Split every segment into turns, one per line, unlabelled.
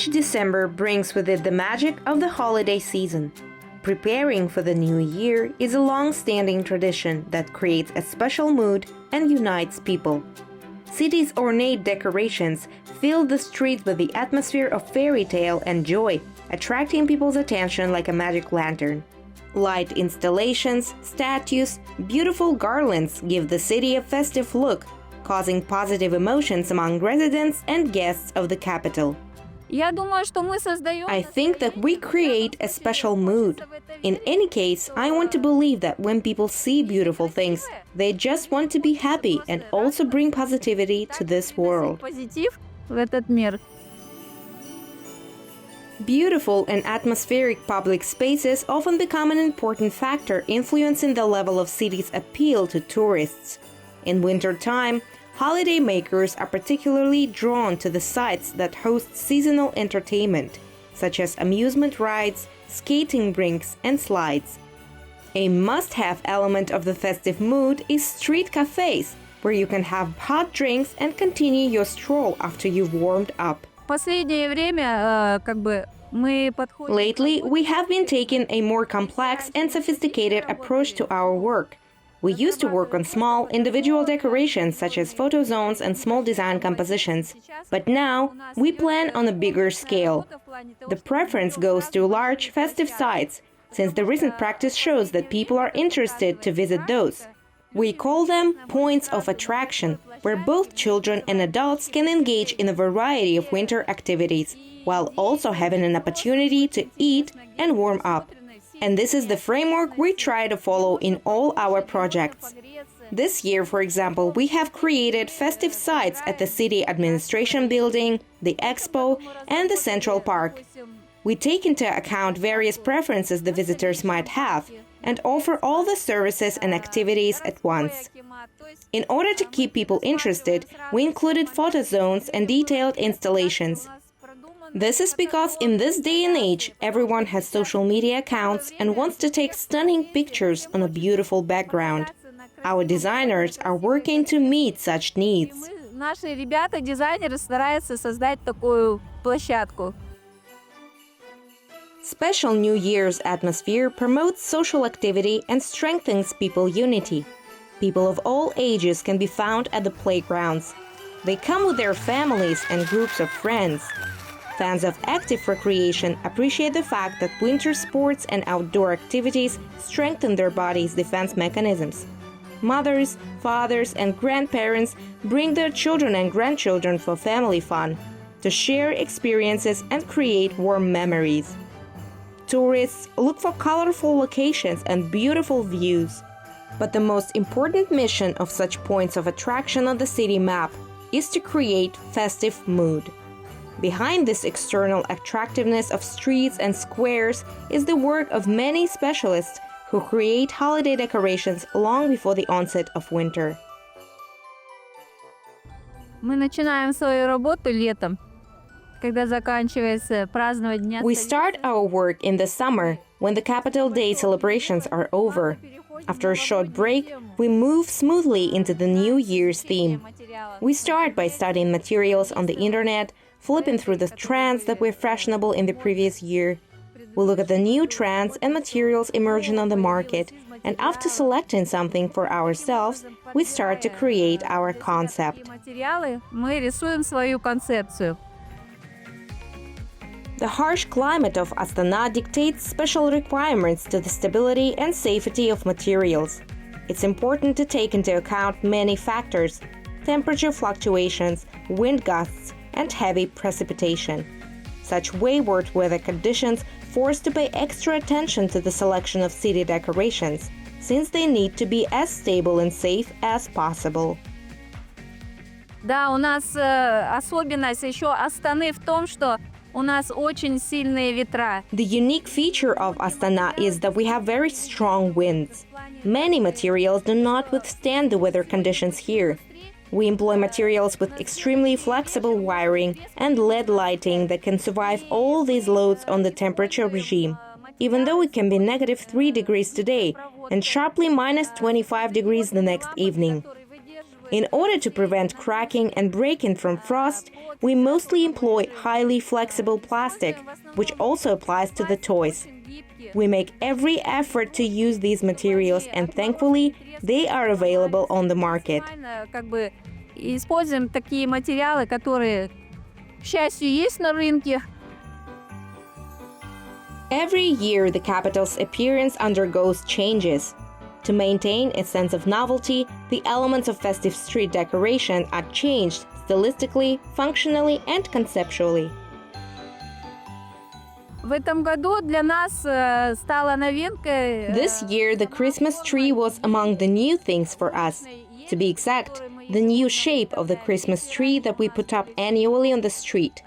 Each December brings with it the magic of the holiday season. Preparing for the new year is a long-standing tradition that creates a special mood and unites people. Cities' ornate decorations fill the streets with the atmosphere of fairy tale and joy, attracting people's attention like a magic lantern. Light installations, statues, beautiful garlands give the city a festive look, causing positive emotions among residents and guests of the capital. I think that we create a special mood. In any case, I want to believe that when people see beautiful things, they just want to be happy and also bring positivity to this world. Beautiful and atmospheric public spaces often become an important factor influencing the level of cities' appeal to tourists. In winter time, holiday makers are particularly drawn to the sites that host seasonal entertainment, such as amusement rides, skating rinks, and slides. A must-have element of the festive mood is street cafes, where you can have hot drinks and continue your stroll after you've warmed up. Lately, we have been taking a more complex and sophisticated approach to our work. We used to work on small, individual decorations such as photo zones and small design compositions, but now we plan on a bigger scale. The preference goes to large, festive sites, since the recent practice shows that people are interested to visit those. We call them points of attraction, where both children and adults can engage in a variety of winter activities, while also having an opportunity to eat and warm up. And this is the framework we try to follow in all our projects. This year, for example, we have created festive sites at the city administration building, the expo, and the Central Park. We take into account various preferences the visitors might have and offer all the services and activities at once. In order to keep people interested, we included photo zones and detailed installations. This is because in this day and age, everyone has social media accounts and wants to take stunning pictures on a beautiful background. Our designers are working to meet such needs. Special New Year's atmosphere promotes social activity and strengthens people unity. People of all ages can be found at the playgrounds. They come with their families and groups of friends. Fans of active recreation appreciate the fact that winter sports and outdoor activities strengthen their body's defense mechanisms. Mothers, fathers, and grandparents bring their children and grandchildren for family fun, to share experiences and create warm memories. Tourists look for colorful locations and beautiful views. But the most important mission of such points of attraction on the city map is to create festive mood. Behind this external attractiveness of streets and squares is the work of many specialists who create holiday decorations long before the onset of winter. We start our work in the summer, when the Capital Day celebrations are over. After a short break, we move smoothly into the New Year's theme. We start by studying materials on the internet, flipping through the trends that were fashionable in the previous year. We look at the new trends and materials emerging on the market, and after selecting something for ourselves, we start to create our concept. The harsh climate of Astana dictates special requirements to the stability and safety of materials. It's important to take into account many factors: temperature fluctuations, wind gusts, and heavy precipitation. Such wayward weather conditions force to pay extra attention to the selection of city decorations, since they need to be as stable and safe as possible.
Да, у нас особенность еще Астаны в том, что у нас очень сильные ветра.
The unique feature of Astana is that we have very strong winds. Many materials do not withstand the weather conditions here. We employ materials with extremely flexible wiring and LED lighting that can survive all these loads on the temperature regime, even though it can be -3 degrees today and sharply -25 degrees the next evening. In order to prevent cracking and breaking from frost, we mostly employ highly flexible plastic, which also applies to the toys. We make every effort to use these materials, and thankfully, they are available on the market.
Используем такие материалы, которые, к счастью, есть на рынке.
Every year, the capital's appearance undergoes changes. To maintain a sense of novelty, the elements of festive street decoration are changed stylistically, functionally, and conceptually.
В этом году для нас стала новинкой.
This year, the Christmas tree was among the new things for us. To be exact, the new shape of the Christmas tree that we put up annually on the street.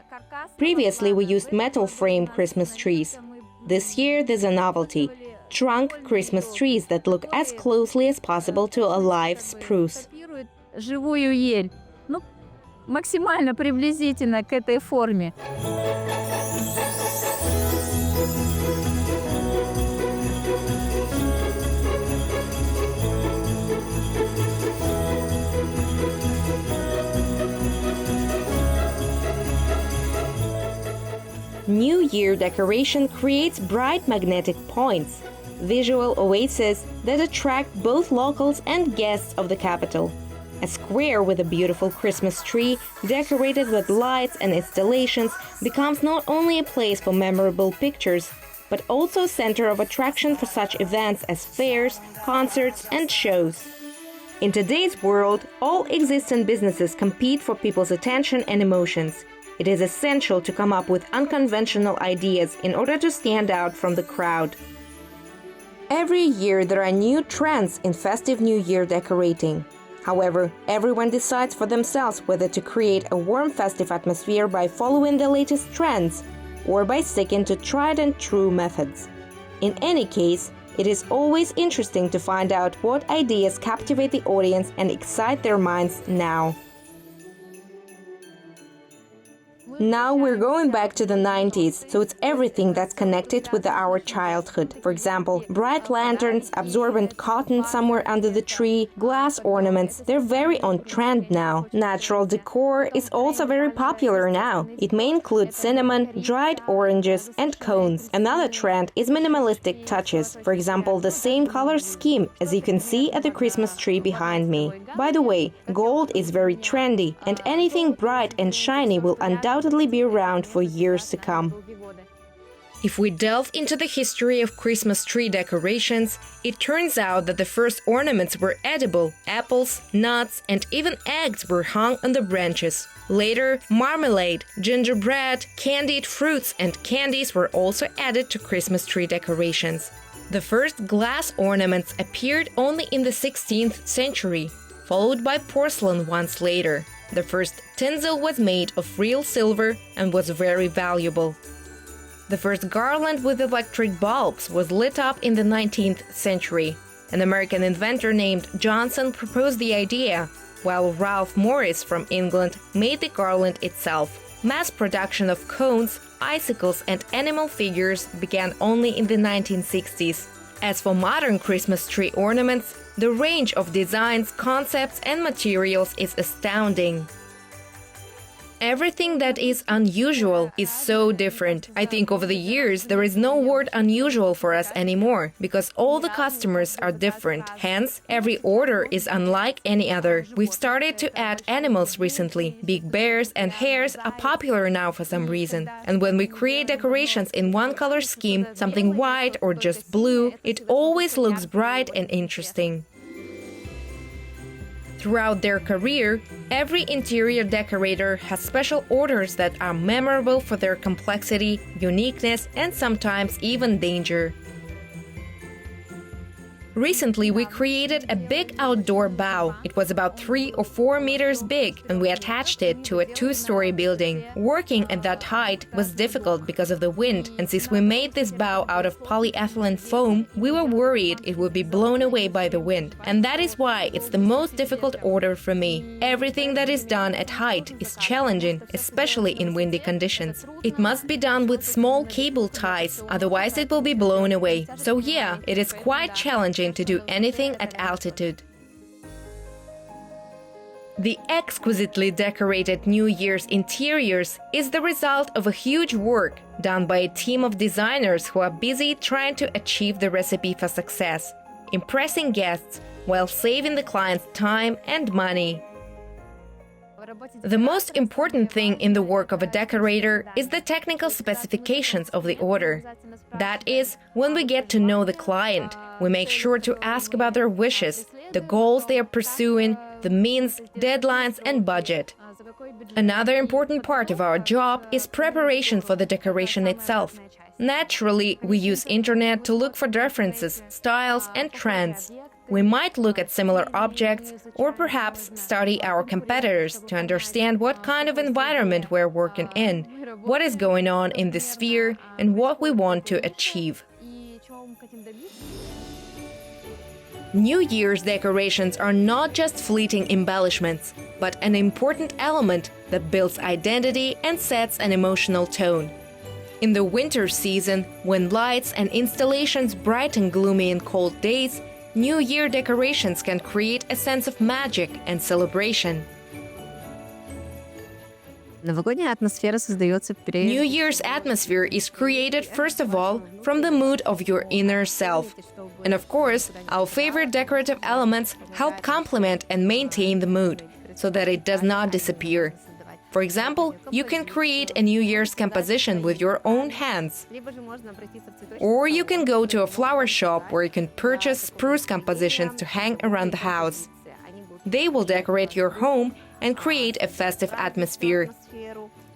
Previously, we used metal frame Christmas trees. This year, there's a novelty: trunk Christmas trees that look as closely as possible to a live spruce.
Живую ель. Ну, максимально приблизительно к этой форме.
New Year decoration creates bright magnetic points, visual oases that attract both locals and guests of the capital. A square with a beautiful Christmas tree, decorated with lights and installations, becomes not only a place for memorable pictures, but also a center of attraction for such events as fairs, concerts, and shows. In today's world, all existing businesses compete for people's attention and emotions. It is essential to come up with unconventional ideas in order to stand out from the crowd. Every year there are new trends in festive New Year decorating. However, everyone decides for themselves whether to create a warm festive atmosphere by following the latest trends or by sticking to tried and true methods. In any case, it is always interesting to find out what ideas captivate the audience and excite their minds now. Now we're going back to the 90s, so it's everything that's connected with our childhood. For example, bright lanterns, absorbent cotton somewhere under the tree, glass ornaments. They're very on trend now. Natural decor is also very popular now. It may include cinnamon, dried oranges, and cones. Another trend is minimalistic touches. For example, the same color scheme as you can see at the Christmas tree behind me. By the way, gold is very trendy, and anything bright and shiny will undoubtedly be around for years to come. If we delve into the history of Christmas tree decorations, it turns out that the first ornaments were edible. Apples, nuts, and even eggs were hung on the branches. Later, marmalade, gingerbread, candied fruits, and candies were also added to Christmas tree decorations. The first glass ornaments appeared only in the 16th century, followed by porcelain ones later. The first tinsel was made of real silver and was very valuable. The first garland with electric bulbs was lit up in the 19th century. An American inventor named Johnson proposed the idea, while Ralph Morris from England made the garland itself. Mass production of cones, icicles, and animal figures began only in the 1960s. As for modern Christmas tree ornaments, the range of designs, concepts, and materials is astounding. Everything that is unusual is so different. I think over the years there is no word unusual for us anymore, because all the customers are different. Hence, every order is unlike any other. We've started to add animals recently. Big bears and hares are popular now for some reason. And when we create decorations in one color scheme, something white or just blue, it always looks bright and interesting. Throughout their career, every interior decorator has special orders that are memorable for their complexity, uniqueness, and sometimes even danger. Recently, we created a big outdoor bow. It was about 3 or 4 meters big, and we attached it to a 2-story building. Working at that height was difficult because of the wind, and since we made this bow out of polyethylene foam, we were worried it would be blown away by the wind. And that is why it's the most difficult order for me. Everything that is done at height is challenging, especially in windy conditions. It must be done with small cable ties, otherwise it will be blown away. So yeah, it is quite challenging to do anything at altitude. The exquisitely decorated New Year's interiors is the result of a huge work done by a team of designers who are busy trying to achieve the recipe for success, impressing guests while saving the client's time and money. The most important thing in the work of a decorator is the technical specifications of the order. That is, when we get to know the client, we make sure to ask about their wishes, the goals they are pursuing, the means, deadlines, and budget. Another important part of our job is preparation for the decoration itself. Naturally, we use internet to look for references, styles, and trends. We might look at similar objects or perhaps study our competitors to understand what kind of environment we're working in, what is going on in the sphere, and what we want to achieve. New Year's decorations are not just fleeting embellishments, but an important element that builds identity and sets an emotional tone. In the winter season, when lights and installations brighten gloomy and cold days, New Year decorations can create a sense of magic and celebration. New Year's atmosphere is created, first of all, from the mood of your inner self. And of course, our favorite decorative elements help complement and maintain the mood, so that it does not disappear. For example, you can create a New Year's composition with your own hands. Or you can go to a flower shop where you can purchase spruce compositions to hang around the house. They will decorate your home and create a festive atmosphere.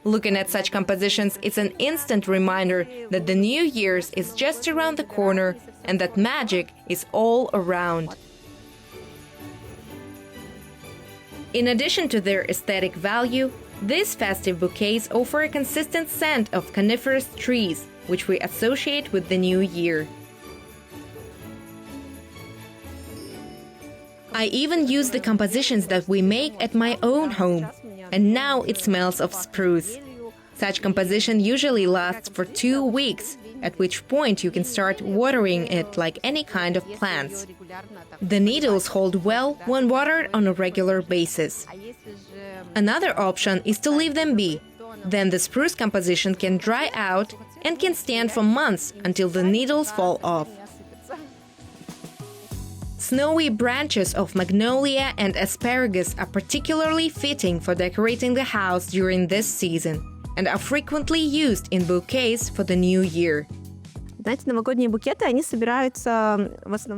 Looking at such compositions is an instant reminder that the New Year's is just around the corner and that magic is all around. In addition to their aesthetic value, these festive bouquets offer a consistent scent of coniferous trees, which we associate with the new year. I even use the compositions that we make at my own home, and now it smells of spruce. Such composition usually lasts for 2 weeks, at which point you can start watering it like any kind of plants. The needles hold well when watered on a regular basis. Another option is to leave them be. Then the spruce composition can dry out and can stand for months until the needles fall off. Snowy branches of magnolia and asparagus are particularly fitting for decorating the house during this season and are frequently used in bouquets for the new year.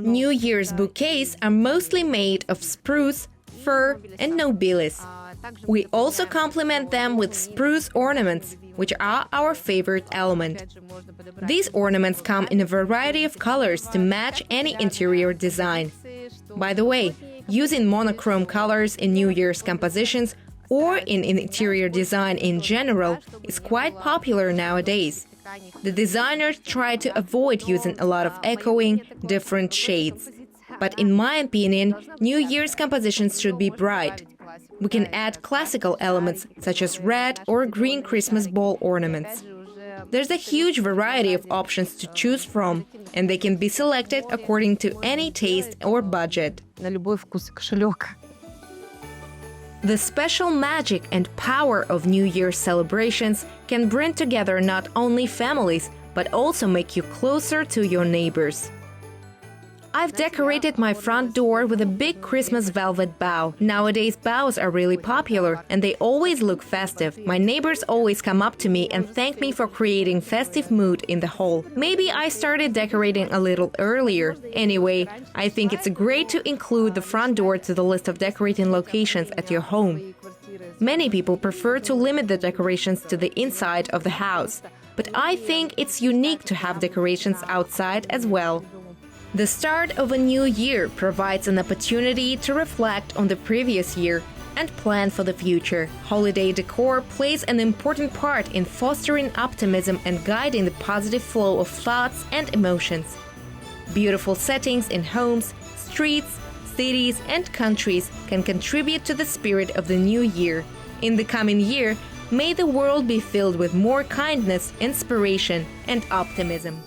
New Year's bouquets are mostly made of spruce, fir, and nobilis. We also complement them with spruce ornaments, which are our favorite element. These ornaments come in a variety of colors to match any interior design. By the way, using monochrome colors in New Year's compositions or in interior design in general is quite popular nowadays. The designers try to avoid using a lot of echoing, different shades. But in my opinion, New Year's compositions should be bright. We can add classical elements such as red or green Christmas ball ornaments. There's a huge variety of options to choose from, and they can be selected according to any taste or budget. The special magic and power of New Year's celebrations can bring together not only families, but also make you closer to your neighbors. I've decorated my front door with a big Christmas velvet bow. Nowadays, bows are really popular, and they always look festive. My neighbors always come up to me and thank me for creating festive mood in the hall. Maybe I started decorating a little earlier. Anyway, I think it's great to include the front door to the list of decorating locations at your home. Many people prefer to limit the decorations to the inside of the house, but I think it's unique to have decorations outside as well. The start of a new year provides an opportunity to reflect on the previous year and plan for the future. Holiday decor plays an important part in fostering optimism and guiding the positive flow of thoughts and emotions. Beautiful settings in homes, streets, cities, and countries can contribute to the spirit of the new year. In the coming year, may the world be filled with more kindness, inspiration, and optimism.